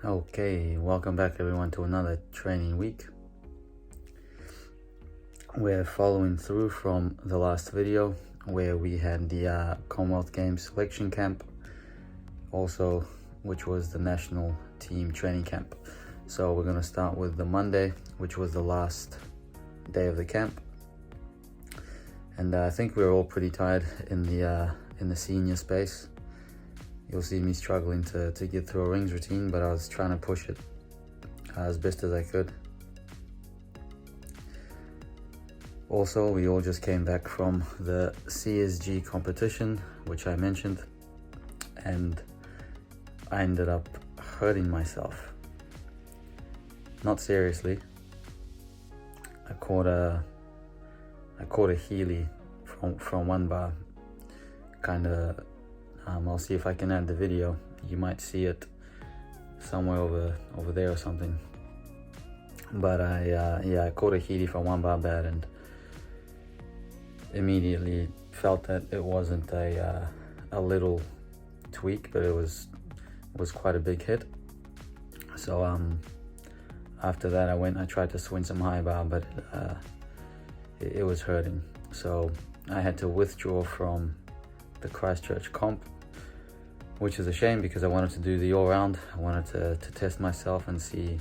Okay, welcome back everyone to another training week. We're following through from the last video where we had the Commonwealth Games selection camp, also which was the national team training camp. So we're going to start with the Monday, which was the last day of the camp. And I think we were all pretty tired in the senior space. You'll see me struggling to get through a rings routine, but I was trying to push it as best as I could. Also, we all just came back from the CSG competition, which I mentioned, and I ended up hurting myself. Not seriously. I caught a Healy from one bar, kinda. I'll see if I can add the video. You might see it somewhere over there or something. But I caught a Healy from one bar bad and immediately felt that it wasn't a little tweak, but it was quite a big hit. So after that I tried to swing some high bar, but it was hurting. So I had to withdraw from the Christchurch comp, which is a shame because I wanted to do the all-round. I wanted to test myself and see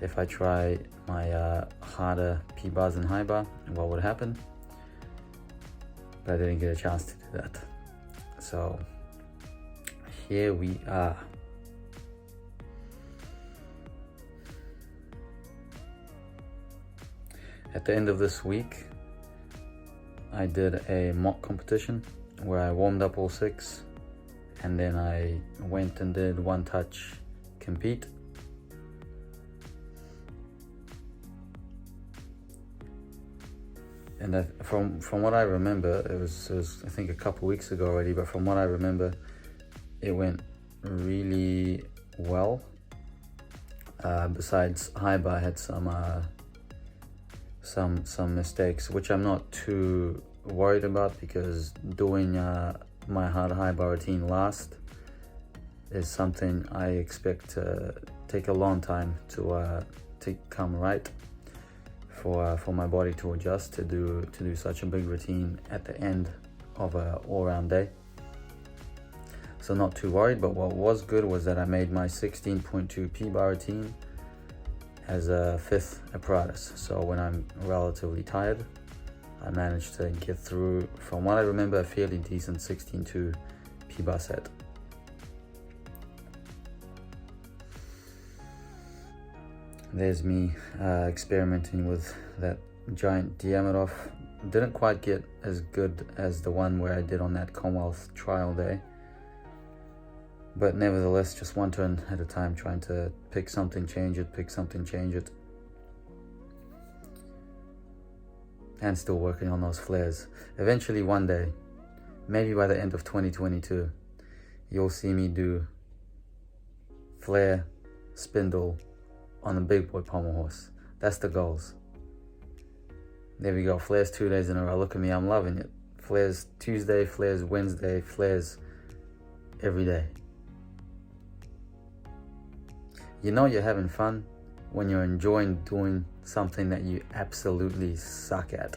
if I try my harder P-bars and high bar and what would happen. But I didn't get a chance to do that. So here we are. At the end of this week, I did a mock competition where I warmed up all 6, and then I went and did one touch compete. And from what I remember, it was I think a couple weeks ago already, but from what I remember, it went really well. Besides high bar, I had some mistakes, which I'm not too worried about because doing my hard high bar routine last is something I expect to take a long time to come right for my body to adjust to do such a big routine at the end of a all-round day. So not too worried, but what was good was that I made my 16.2 P-bar routine as a 5th apparatus. So when I'm relatively tired, I managed to get through, from what I remember, a fairly decent 16.2 P-bar set. There's me experimenting with that giant Diamidov. Didn't quite get as good as the one where I did on that Commonwealth trial day, but nevertheless, just one turn at a time, trying to pick something, change it, pick something, change it. And still working on those flares. Eventually one day, maybe by the end of 2022, you'll see me do flare, spindle on a big boy pommel horse. That's the goals. There we go, flares 2 days in a row. Look at me, I'm loving it. Flares Tuesday, flares Wednesday, flares every day. You know you're having fun when you're enjoying doing something that you absolutely suck at.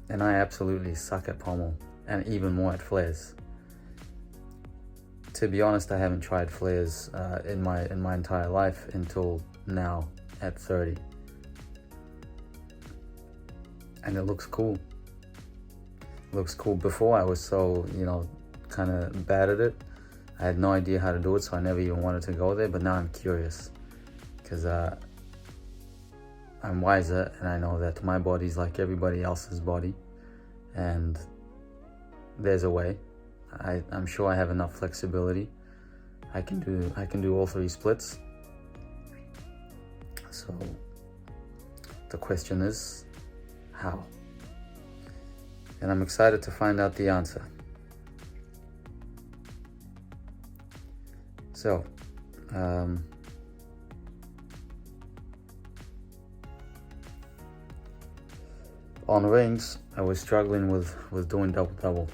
And I absolutely suck at pommel, and even more at flares. To be honest, I haven't tried flares in my entire life until now at 30. And it looks cool. Looks cool. Before I was so, kind of bad at it. I had no idea how to do it, so I never even wanted to go there, but now I'm curious because I'm wiser and I know that my body's like everybody else's body and there's a way. I'm sure I have enough flexibility. I can do all 3 splits. So the question is, how? And I'm excited to find out the answer. So, on rings, I was struggling with doing double-double.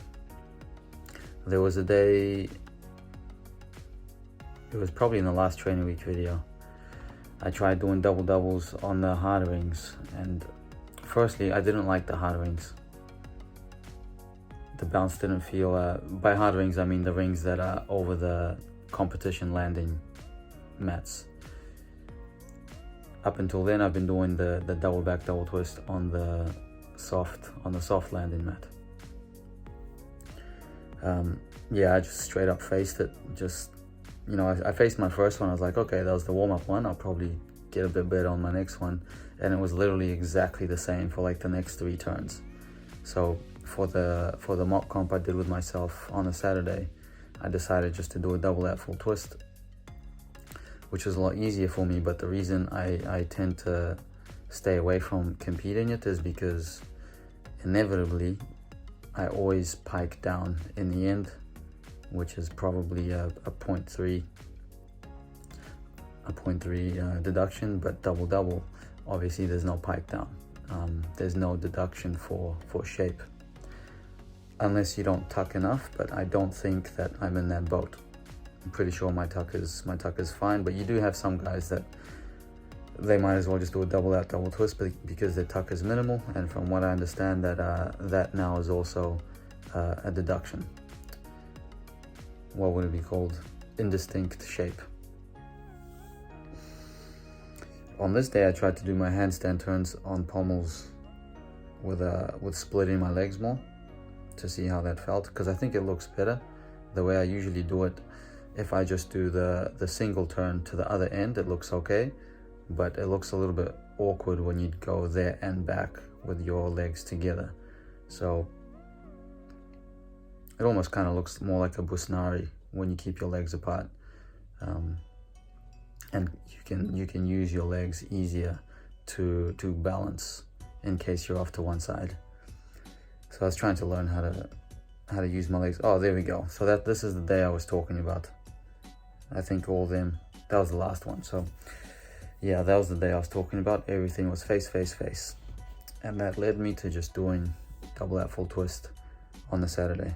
There was a day it was probably in the last training week video. I tried doing double doubles on the hard rings, and firstly, I didn't like the hard rings. The bounce didn't feel, by hard rings I mean the rings that are over the competition landing mats. Up until then, I've been doing the double back double twist on the soft landing mat. Yeah, I just straight up faced it. Just, you know, I faced my first one. I was like, okay, that was the warm-up one. I'll probably get a bit better on my next one. And it was literally exactly the same for like the next 3 turns. So for the mock comp I did with myself on a Saturday, I decided just to do a double lat full twist, which is a lot easier for me. But the reason I tend to stay away from competing it is because inevitably I always pike down in the end, which is probably a 0.3 deduction. But double obviously there's no pike down. There's no deduction for shape unless you don't tuck enough, but I don't think that I'm in that boat. I'm pretty sure my tuck is fine, but you do have some guys that they might as well just do a double out double twist because their tuck is minimal, and from what I understand that now is also a deduction. What would it be called? Indistinct shape. On this day I tried to do my handstand turns on pommels with splitting my legs more to see how that felt, because I think it looks better the way I usually do it. If I just do the single turn to the other end, it looks okay, but it looks a little bit awkward when you go there and back with your legs together. So it almost kind of looks more like a busnari when you keep your legs apart, and you can use your legs easier to balance in case you're off to one side. So I was trying to learn how to use my legs. Oh, there we go. So this is the day I was talking about. I think all of them, that was the last one. So yeah, that was the day I was talking about. Everything was face. And that led me to just doing double out full twist on the Saturday.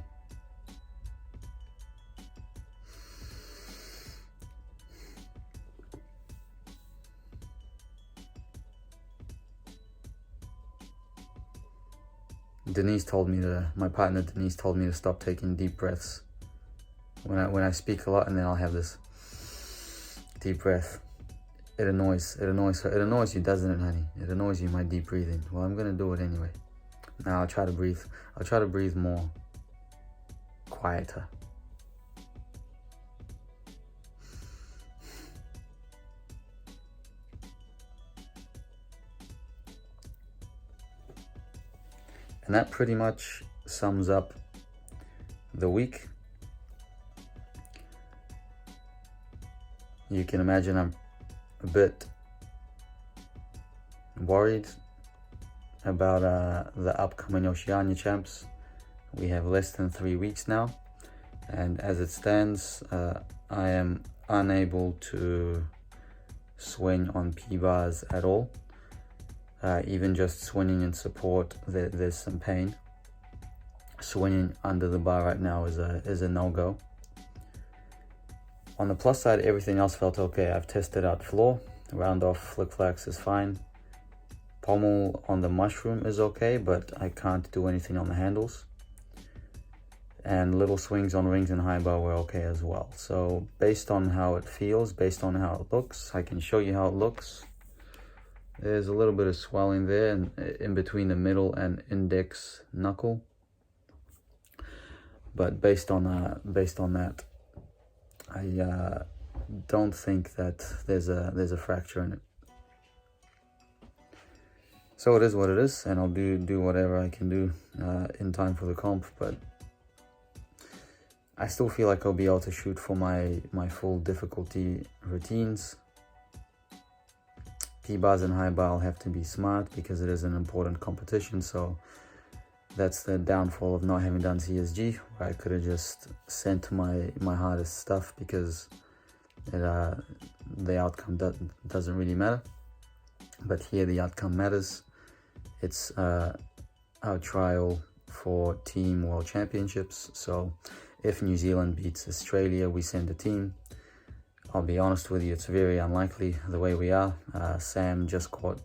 My partner Denise told me to stop taking deep breaths. When I speak a lot and then I'll have this deep breath. It annoys her. It annoys you, doesn't it, honey? It annoys you, my deep breathing. Well, I'm gonna do it anyway. Now I'll try to breathe more quieter. And that pretty much sums up the week. You can imagine I'm a bit worried about the upcoming Oceania champs. We have less than 3 weeks now, and as it stands, I am unable to swing on P-bars at all. Even just swinging in support, there's some pain. Swinging under the bar right now is a no-go. On the plus side, everything else felt okay. I've tested out floor, round off flick flax is fine. Pommel on the mushroom is okay, but I can't do anything on the handles. And little swings on rings and high bar were okay as well. So based on how it feels, based on how it looks, I can show you how it looks. There's a little bit of swelling there in between the middle and index knuckle. But based on that, I don't think that there's a fracture in it. So it is what it is, and I'll do whatever I can do in time for the comp. But I still feel like I'll be able to shoot for my full difficulty routines. P-bars and high bar, I'll have to be smart because it is an important competition. So that's the downfall of not having done CSG, where I could have just sent my hardest stuff because the outcome doesn't really matter. But here the outcome matters. It's our trial for Team World Championships. So if New Zealand beats Australia, we send a team. I'll be honest with you, it's very unlikely the way we are. Sam just caught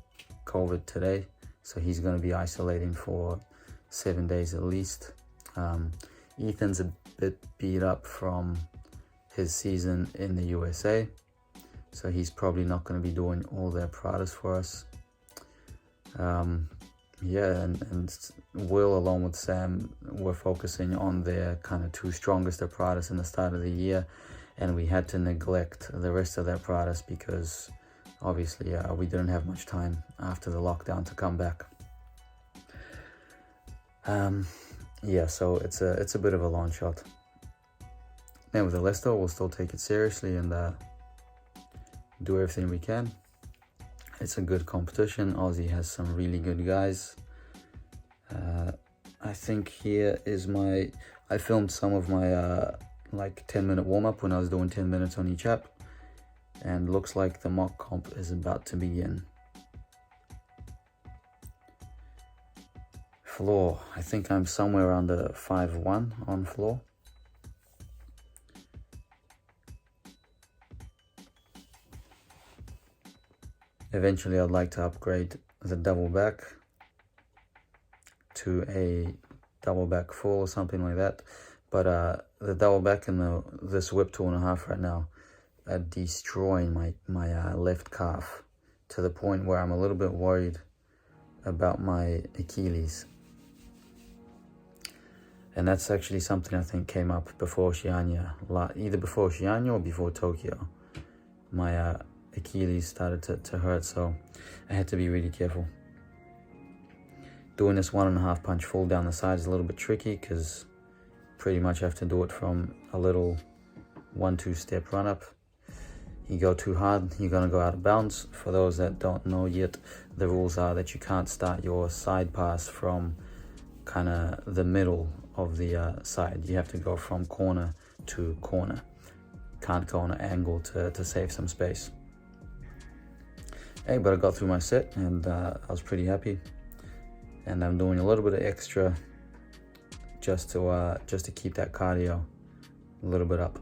COVID today, so he's going to be isolating for 7 days at least. Ethan's a bit beat up from his season in the USA, so he's probably not going to be doing all the apparatus for us. And Will, along with Sam, we're focusing on their kind of two strongest apparatus in the start of the year, and we had to neglect the rest of the apparatus because obviously we didn't have much time after the lockdown to come back. So it's a bit of a long shot. Nevertheless, though, we'll still take it seriously and do everything we can. It's a good competition. Aussie has some really good guys. I think here is I filmed some of my 10-minute warm-up when I was doing 10 minutes on each app, and looks like the mock comp is about to begin. Floor, I think I'm somewhere around the 5-1 on floor. Eventually I'd like to upgrade the double back to a double back full or something like that. But the double back and this whip 2.5 right now are destroying my left calf to the point where I'm a little bit worried about my Achilles. And that's actually something I think came up before Oceania, either before Oceania or before Tokyo. My Achilles started to hurt, so I had to be really careful. Doing this 1.5 punch full down the side is a little bit tricky because pretty much I have to do it from a little 1-2 step run up. You go too hard, you're going to go out of bounds. For those that don't know yet, the rules are that you can't start your side pass from kind of the middle of the side. You have to go from corner to corner. Can't go on an angle to save some space. Hey, but I got through my set and I was pretty happy. And I'm doing a little bit of extra just to keep that cardio a little bit up.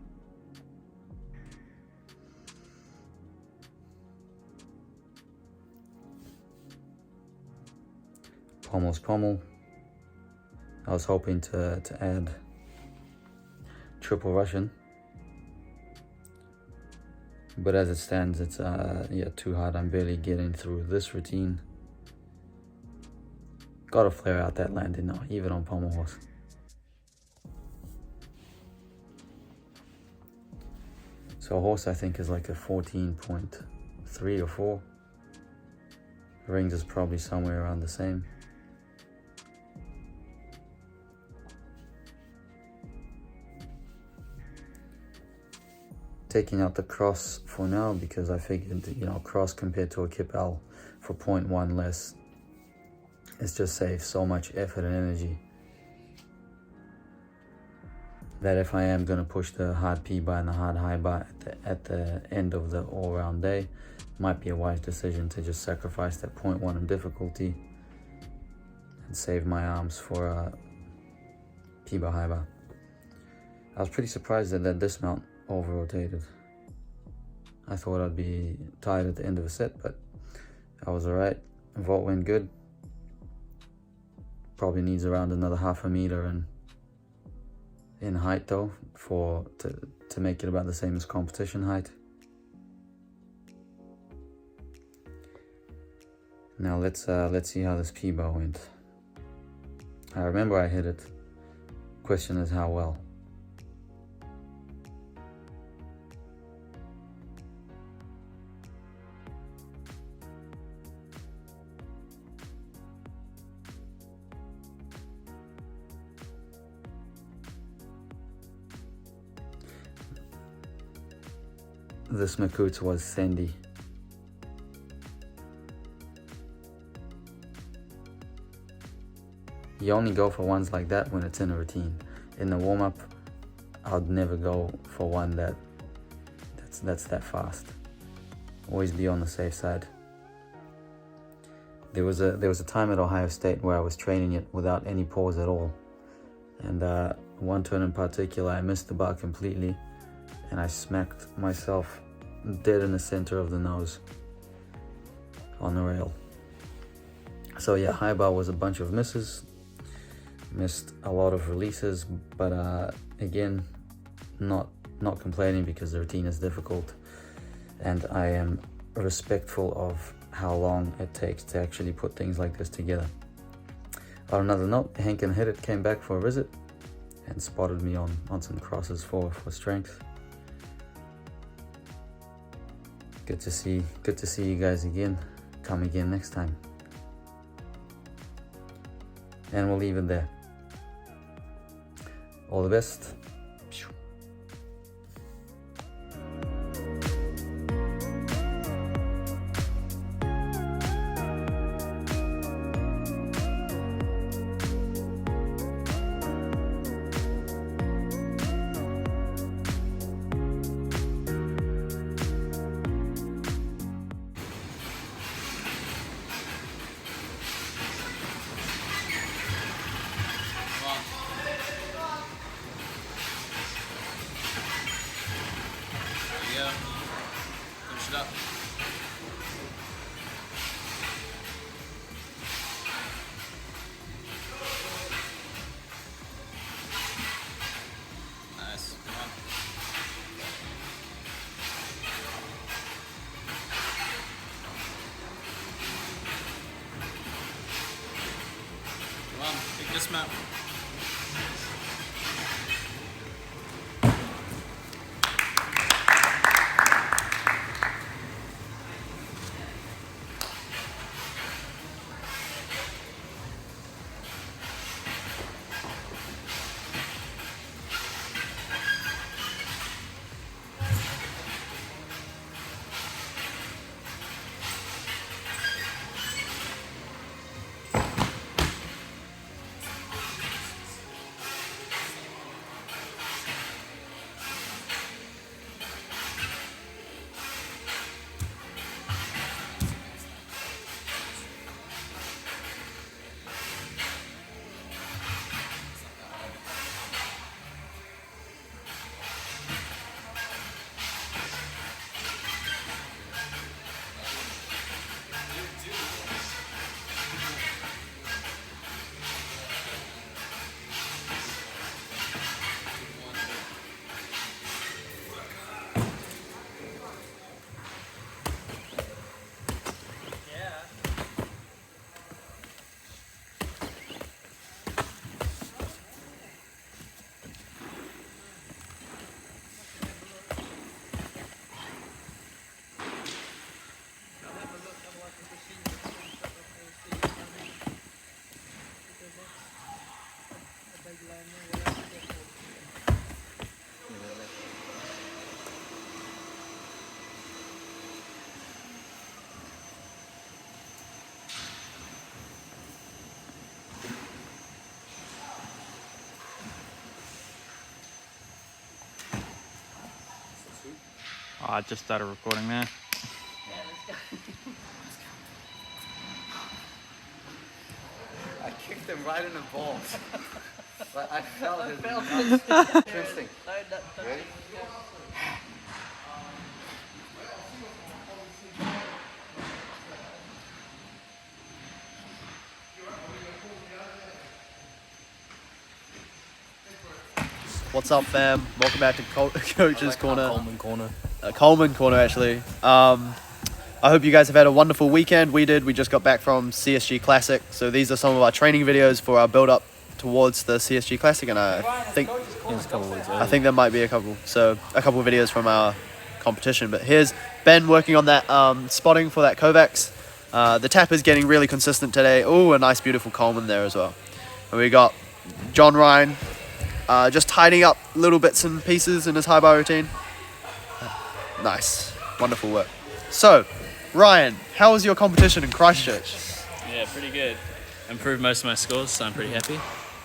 Pommel's pommel. I was hoping to add triple Russian, but as it stands, it's too hard. I'm barely getting through this routine. Gotta flare out that landing now, even on pommel horse. So horse I think is like a 14.3 or 4. Rings is probably somewhere around the same. Taking out the cross for now because I figured, cross compared to a kipal for 0.1 less, it's just saves so much effort and energy that if I am going to push the hard P-bar and the hard high bar at the end of the all-round day, might be a wise decision to just sacrifice that 0.1 in difficulty and save my arms for a P-bar high bar. I was pretty surprised that dismount over-rotated. I thought I'd be tired at the end of a set, but I was alright. Vault went good. Probably needs around another 0.5 meter in height though, to make it about the same as competition height. Now let's see how this P-bar went. I remember I hit it. Question is how well. This Makut was Sandy. You only go for ones like that when it's in a routine. In the warm-up, I'd never go for one that's that fast. Always be on the safe side. There was a time at Ohio State where I was training it without any pause at all, and one turn in particular I missed the bar completely, and I smacked myself dead in the center of the nose on the rail. So yeah, high bar was a bunch of misses, missed a lot of releases, but again, not complaining because the routine is difficult, and I am respectful of how long it takes to actually put things like this together. On another note, Hank and Hit It came back for a visit and spotted me on some crosses for strength. Good to see you guys again. Come again next time. And we'll leave it there. All the best. Finish it up. Nice. Come on. Come on, take this map. Oh, I just started recording there. Yeah, let's go. I kicked him right in the balls. But I felt his nuts. Interesting. Ready? What's up, fam? Welcome back to Coach's Corner. Coleman Corner. Coleman Corner, actually. I hope you guys have had a wonderful weekend. We did. We just got back from CSG Classic. So these are some of our training videos for our build-up towards the CSG Classic, and I think there might be a couple. So a couple of videos from our competition. But here's Ben working on that spotting for that Kovacs. The tap is getting really consistent today. Oh, a nice, beautiful Coleman there as well. And we got John Ryan just tidying up little bits and pieces in his high bar routine. Nice, wonderful work. So, Ryan, how was your competition in Christchurch? Yeah, pretty good. Improved most of my scores, so I'm pretty happy.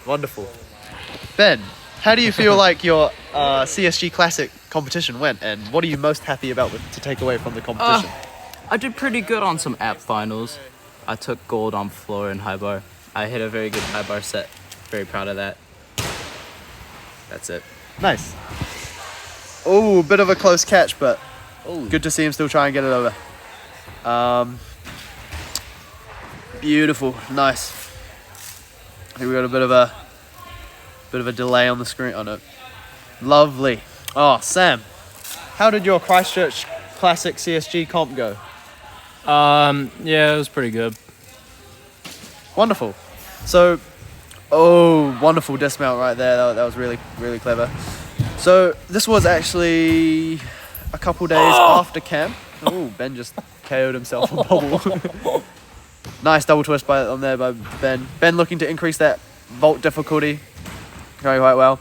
Wonderful. Ben, how do you feel like your CSG Classic competition went, and what are you most happy about to take away from the competition? I did pretty good on some app finals. I took gold on floor and high bar. I hit a very good high bar set. Very proud of that. That's it. Nice. Oh, a bit of a close catch, but Good to see him still try and get it over. Beautiful, nice. I think we got a bit of a delay on the screen. Oh no, lovely. Oh, Sam, how did your Christchurch Classic CSG comp go? Yeah, it was pretty good. Wonderful. So, oh, wonderful dismount right there. That was really, really clever. So this was actually a couple days after camp. Oh, Ben just KO'd himself a bobble. Nice double twist on there by Ben. Ben looking to increase that vault difficulty. Going quite well.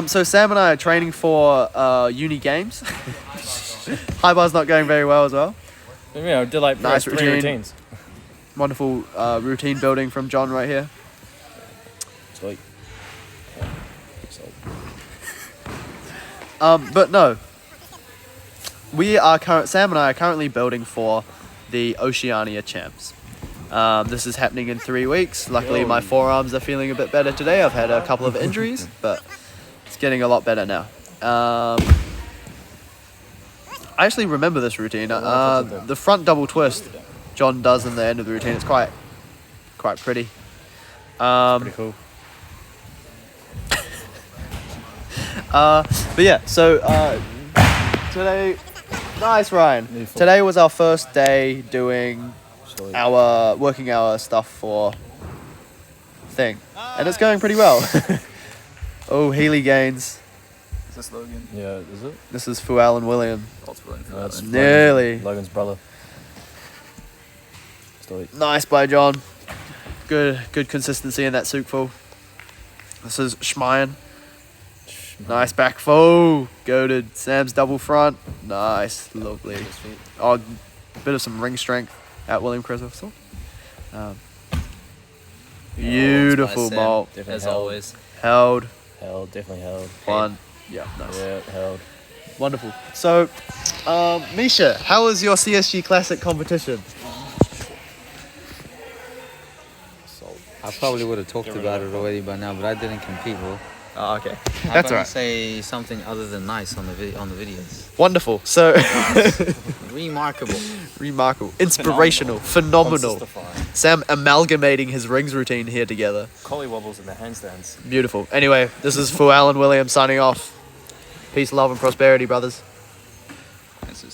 So Sam and I are training for uni games. High bar's not going very well as well. Yeah, I did like Nice three routine. routines. Wonderful routine building from John right here. Sweet. But no, Sam and I are currently building for the Oceania champs. This is happening in 3 weeks. Luckily, my forearms are feeling a bit better today. I've had a couple of injuries, but it's getting a lot better now. I actually remember this routine. The front double twist John does in the end of the routine. It's quite pretty. Pretty cool. But yeah, so today, nice Ryan. Beautiful. Today was our first day doing our working hour stuff for thing, and it's going pretty well. Oh, Healy gains. Is this Logan? Yeah, is it? This is Fual and William. That's Nearly. Logan's brother. Sweet. Nice by John. Good consistency in that Sukful. This is Schmeyen. Nice back foe. Goated. Sam's double front. Nice. Lovely. Oh, bit of some ring strength at William Christopher. Beautiful bolt. As always. Held. Held, definitely held. One. Yeah, nice. Yeah, held. Wonderful. So, Misha, how was your CSG Classic competition? I probably would have talked about it already by now, but I didn't compete, bro. Oh, okay. How That's about I alright. say something other than nice on the videos? Wonderful. So, Remarkable. remarkable. Inspirational. Phenomenal. Sam amalgamating his rings routine here together. Collie wobbles in the handstands. Beautiful. Anyway, this is for Alan Williams signing off. Peace, love, and prosperity, brothers.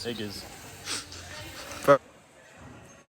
Eggers.